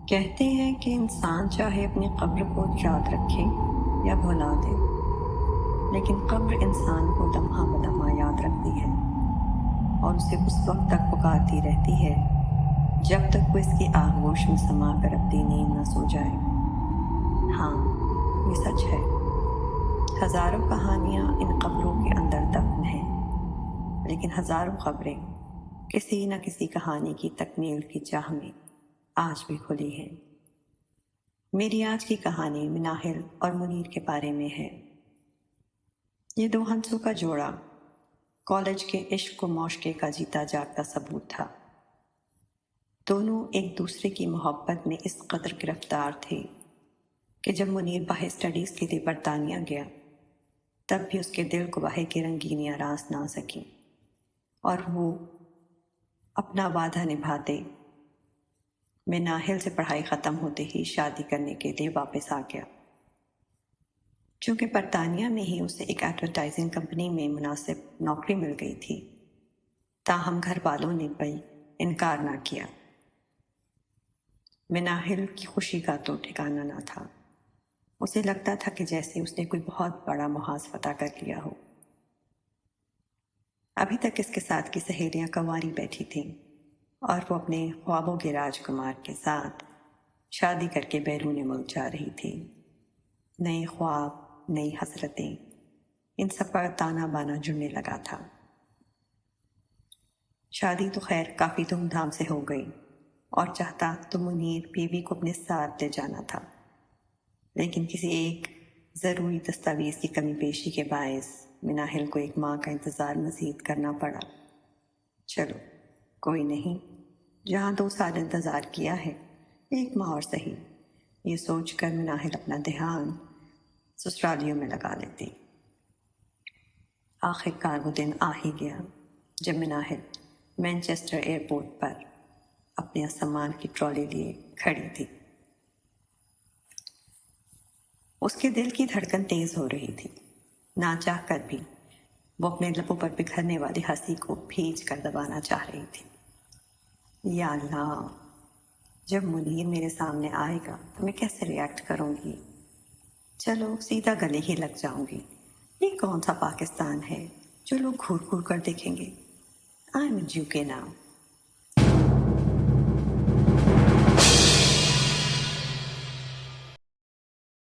کہتے ہیں کہ انسان چاہے اپنی قبر کو یاد رکھے یا بھلا دے، لیکن قبر انسان کو لمحہ بلمحہ یاد رکھتی ہے اور اسے اس وقت تک پکارتی رہتی ہے جب تک وہ اس کی آغوش میں سما کر اپنی نیند نہ سو جائے۔ ہاں، یہ سچ ہے۔ ہزاروں کہانیاں ان قبروں کے اندر دفن ہیں، لیکن ہزاروں قبریں کسی نہ کسی کہانی کی تکمیل کی چاہ میں آج بھی کھلی ہیں۔ میری آج کی کہانی مناہل اور منیر کے بارے میں ہے۔ یہ دو ہنسوں کا جوڑا کالج کے عشق و معاشقے کا جیتا جاگتا ثبوت تھا۔ دونوں ایک دوسرے کی محبت میں اس قدر گرفتار تھے کہ جب منیر باہر اسٹڈیز کے لیے برطانیہ گیا تب بھی اس کے دل کو باہر کی رنگینیاں راس نہ سکیں اور وہ اپنا وعدہ نبھاتے مناہل سے پڑھائی ختم ہوتے ہی شادی کرنے کے لیے واپس آ گیا۔ چونکہ برطانیہ میں ہی اسے ایک ایڈورٹائزنگ کمپنی میں مناسب نوکری مل گئی تھی، تاہم گھر والوں نے بھی انکار نہ کیا۔ مناہل کی خوشی کا تو ٹھکانہ نہ تھا۔ اسے لگتا تھا کہ جیسے اس نے کوئی بہت بڑا محاذ فتح کر لیا ہو۔ ابھی تک اس کے ساتھ کی سہیلیاں کنواری بیٹھی تھیں اور وہ اپنے خوابوں کے راجکمار کے ساتھ شادی کر کے بیرون ملک جا رہی تھی۔ نئے خواب، نئی حسرتیں، ان سب کا تانا بانا جڑنے لگا تھا۔ شادی تو خیر کافی دھوم دھام سے ہو گئی اور چاہتا تو منیر بیوی کو اپنے ساتھ لے جانا تھا، لیکن کسی ایک ضروری دستاویز کی کمی بیشی کے باعث مناہل کو ایک ماہ کا انتظار مزید کرنا پڑا۔ چلو کوئی نہیں، جہاں 2 سال انتظار کیا ہے 1 ماہ اور صحیح، یہ سوچ کر مناہل اپنا دھیان سسرالیوں میں لگا لیتی۔ آخر کار وہ دن آ ہی گیا جب مناہل مینچسٹر ایئرپورٹ پر اپنے سامان کی ٹرالی لیے کھڑی تھی۔ اس کے دل کی دھڑکن تیز ہو رہی تھی، نہ چاہ کر بھی وہ اپنے لبوں پر بکھرنے والی ہنسی کو بھیج کر دبانا چاہ رہی تھی۔ یا اللہ، جب منیر میرے سامنے آئے گا تو میں کیسے ریئیکٹ کروں گی؟ چلو سیدھا گلے ہی لگ جاؤں گی۔ یہ کون سا پاکستان ہے جو لوگ گھور گھور کر دیکھیں گے؟ آئی ایم ان یو کے ناؤ۔